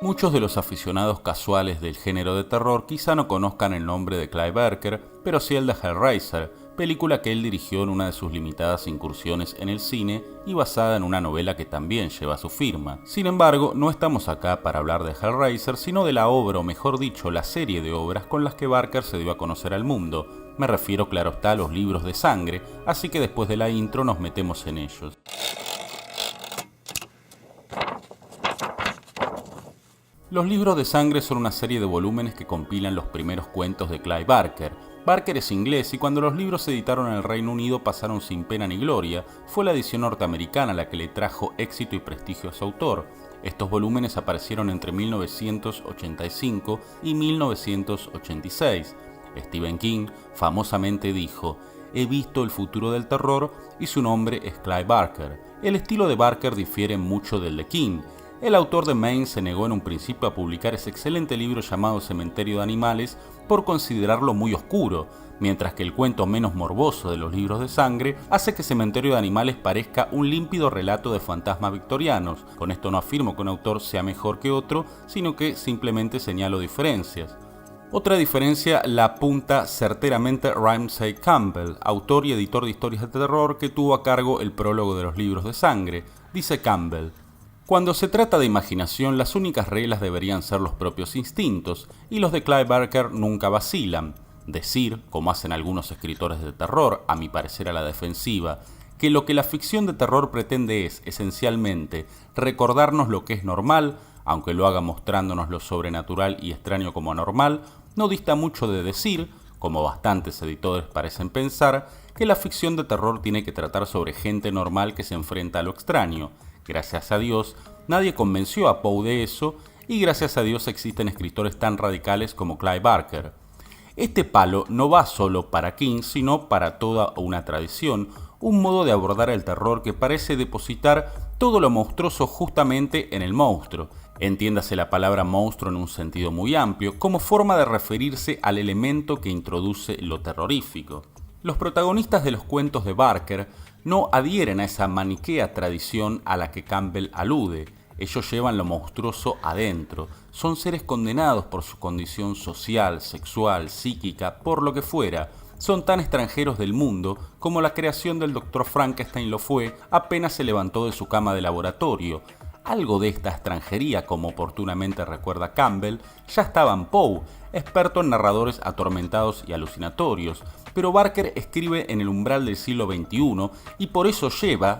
Muchos de los aficionados casuales del género de terror quizá no conozcan el nombre de Clive Barker, pero sí el de Hellraiser, película que él dirigió en una de sus limitadas incursiones en el cine y basada en una novela que también lleva su firma. Sin embargo, no estamos acá para hablar de Hellraiser, sino de la obra, o mejor dicho, la serie de obras con las que Barker se dio a conocer al mundo. Me refiero, claro está, a los libros de sangre, así que después de la intro nos metemos en ellos. Los libros de sangre son una serie de volúmenes que compilan los primeros cuentos de Clive Barker. Barker es inglés y cuando los libros se editaron en el Reino Unido pasaron sin pena ni gloria. Fue la edición norteamericana la que le trajo éxito y prestigio a su autor. Estos volúmenes aparecieron entre 1985 y 1986. Stephen King famosamente dijo: "He visto el futuro del terror y su nombre es Clive Barker". El estilo de Barker difiere mucho del de King. El autor de Maine se negó en un principio a publicar ese excelente libro llamado Cementerio de Animales por considerarlo muy oscuro, mientras que el cuento menos morboso de los libros de sangre hace que Cementerio de Animales parezca un límpido relato de fantasmas victorianos. Con esto no afirmo que un autor sea mejor que otro, sino que simplemente señalo diferencias. Otra diferencia la apunta certeramente Ramsey Campbell, autor y editor de historias de terror que tuvo a cargo el prólogo de los libros de sangre. Dice Campbell: "Cuando se trata de imaginación, las únicas reglas deberían ser los propios instintos, y los de Clive Barker nunca vacilan. Decir, como hacen algunos escritores de terror, a mi parecer a la defensiva, que lo que la ficción de terror pretende es, esencialmente, recordarnos lo que es normal, aunque lo haga mostrándonos lo sobrenatural y extraño como anormal, no dista mucho de decir, como bastantes editores parecen pensar, que la ficción de terror tiene que tratar sobre gente normal que se enfrenta a lo extraño. Gracias a Dios, nadie convenció a Poe de eso, y gracias a Dios existen escritores tan radicales como Clive Barker". Este palo no va solo para King, sino para toda una tradición, un modo de abordar el terror que parece depositar todo lo monstruoso justamente en el monstruo. Entiéndase la palabra monstruo en un sentido muy amplio, como forma de referirse al elemento que introduce lo terrorífico. Los protagonistas de los cuentos de Barker no adhieren a esa maniquea tradición a la que Campbell alude. Ellos llevan lo monstruoso adentro. Son seres condenados por su condición social, sexual, psíquica, por lo que fuera. Son tan extranjeros del mundo como la creación del Dr. Frankenstein lo fue apenas se levantó de su cama de laboratorio. Algo de esta extranjería, como oportunamente recuerda Campbell, ya estaba en Poe, experto en narradores atormentados y alucinatorios, pero Barker escribe en el umbral del siglo XXI y por eso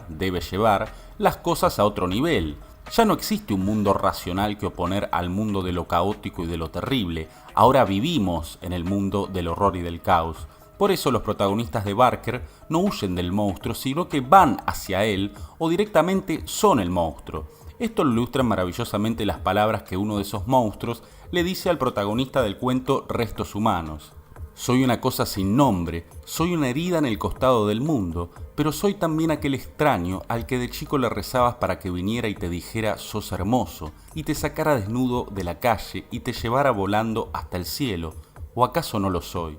debe llevar, las cosas a otro nivel. Ya no existe un mundo racional que oponer al mundo de lo caótico y de lo terrible. Ahora vivimos en el mundo del horror y del caos. Por eso los protagonistas de Barker no huyen del monstruo, sino que van hacia él o directamente son el monstruo. Esto lo ilustran maravillosamente las palabras que uno de esos monstruos le dice al protagonista del cuento Restos Humanos. "Soy una cosa sin nombre, soy una herida en el costado del mundo, pero soy también aquel extraño al que de chico le rezabas para que viniera y te dijera sos hermoso, y te sacara desnudo de la calle y te llevara volando hasta el cielo, ¿o acaso no lo soy?".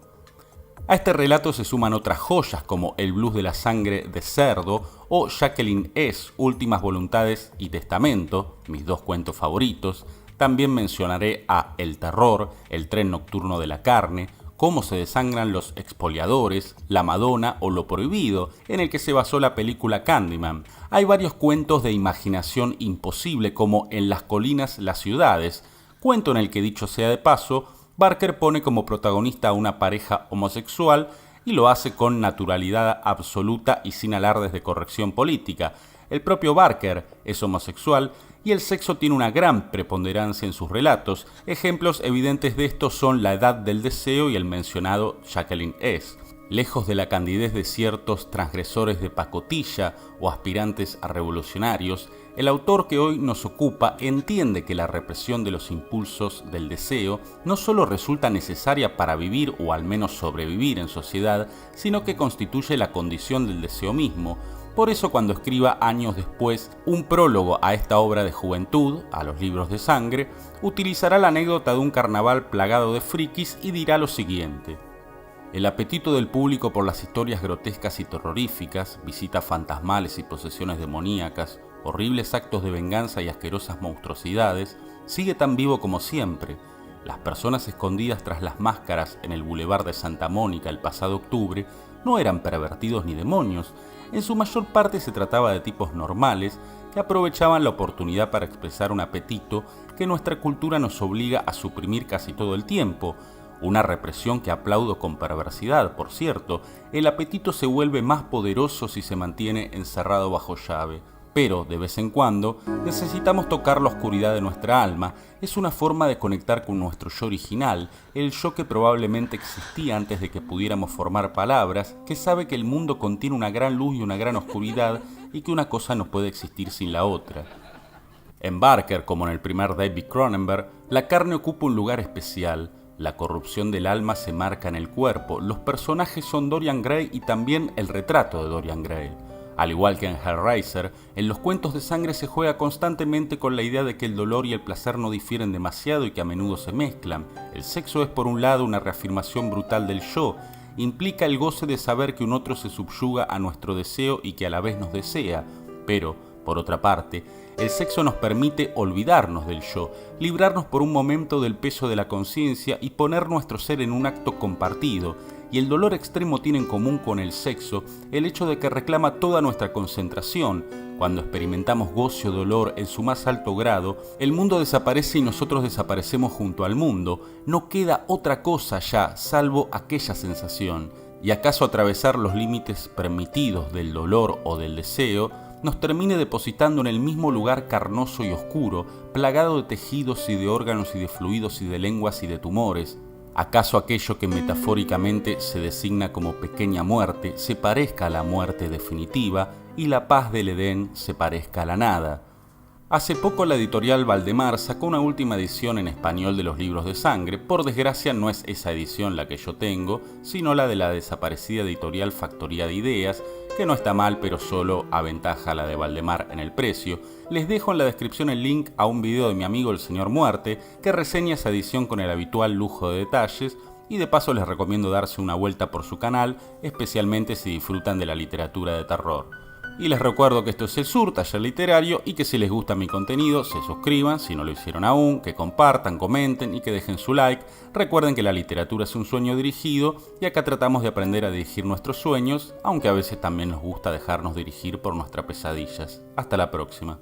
A este relato se suman otras joyas como El blues de la sangre de cerdo o Jacqueline S., Últimas voluntades y testamento, mis dos cuentos favoritos. También mencionaré a El terror, El tren nocturno de la carne, Cómo se desangran los expoliadores, La Madonna o Lo prohibido, en el que se basó la película Candyman. Hay varios cuentos de imaginación imposible como En las colinas las ciudades, cuento en el que, dicho sea de paso, Barker pone como protagonista a una pareja homosexual y lo hace con naturalidad absoluta y sin alardes de corrección política. El propio Barker es homosexual y el sexo tiene una gran preponderancia en sus relatos. Ejemplos evidentes de esto son La edad del deseo y el mencionado Jacqueline S. Lejos de la candidez de ciertos transgresores de pacotilla o aspirantes a revolucionarios, el autor que hoy nos ocupa entiende que la represión de los impulsos del deseo no solo resulta necesaria para vivir o al menos sobrevivir en sociedad, sino que constituye la condición del deseo mismo. Por eso cuando escriba años después un prólogo a esta obra de juventud, a los libros de sangre, utilizará la anécdota de un carnaval plagado de frikis y dirá lo siguiente: "El apetito del público por las historias grotescas y terroríficas, visitas fantasmales y posesiones demoníacas, horribles actos de venganza y asquerosas monstruosidades, sigue tan vivo como siempre. Las personas escondidas tras las máscaras en el Boulevard de Santa Mónica el pasado octubre no eran pervertidos ni demonios. En su mayor parte se trataba de tipos normales que aprovechaban la oportunidad para expresar un apetito que nuestra cultura nos obliga a suprimir casi todo el tiempo. Una represión que aplaudo con perversidad, por cierto. El apetito se vuelve más poderoso si se mantiene encerrado bajo llave. Pero, de vez en cuando, necesitamos tocar la oscuridad de nuestra alma. Es una forma de conectar con nuestro yo original, el yo que probablemente existía antes de que pudiéramos formar palabras, que sabe que el mundo contiene una gran luz y una gran oscuridad y que una cosa no puede existir sin la otra. En Barker, como en el primer David Cronenberg, la carne ocupa un lugar especial. La corrupción del alma se marca en el cuerpo. Los personajes son Dorian Gray y también el retrato de Dorian Gray. Al igual que en Hellraiser, en los cuentos de sangre se juega constantemente con la idea de que el dolor y el placer no difieren demasiado y que a menudo se mezclan. El sexo es por un lado una reafirmación brutal del yo, implica el goce de saber que un otro se subyuga a nuestro deseo y que a la vez nos desea, pero, por otra parte, el sexo nos permite olvidarnos del yo, librarnos por un momento del peso de la conciencia y poner nuestro ser en un acto compartido. Y el dolor extremo tiene en común con el sexo el hecho de que reclama toda nuestra concentración. Cuando experimentamos goce o dolor en su más alto grado, el mundo desaparece y nosotros desaparecemos junto al mundo. No queda otra cosa ya, salvo aquella sensación. ¿Y acaso atravesar los límites permitidos del dolor o del deseo nos termine depositando en el mismo lugar carnoso y oscuro, plagado de tejidos y de órganos y de fluidos y de lenguas y de tumores? ¿Acaso aquello que metafóricamente se designa como pequeña muerte se parezca a la muerte definitiva y la paz del Edén se parezca a la nada? Hace poco la editorial Valdemar sacó una última edición en español de los libros de sangre. Por desgracia no es esa edición la que yo tengo, sino la de la desaparecida editorial Factoría de Ideas, que no está mal pero solo aventaja a la de Valdemar en el precio. Les dejo en la descripción el link a un video de mi amigo el Señor Muerte, que reseña esa edición con el habitual lujo de detalles, y de paso les recomiendo darse una vuelta por su canal, especialmente si disfrutan de la literatura de terror. Y les recuerdo que esto es El Sur, Taller Literario, y que si les gusta mi contenido, se suscriban, si no lo hicieron aún, que compartan, comenten y que dejen su like. Recuerden que la literatura es un sueño dirigido, y acá tratamos de aprender a dirigir nuestros sueños, aunque a veces también nos gusta dejarnos dirigir por nuestras pesadillas. Hasta la próxima.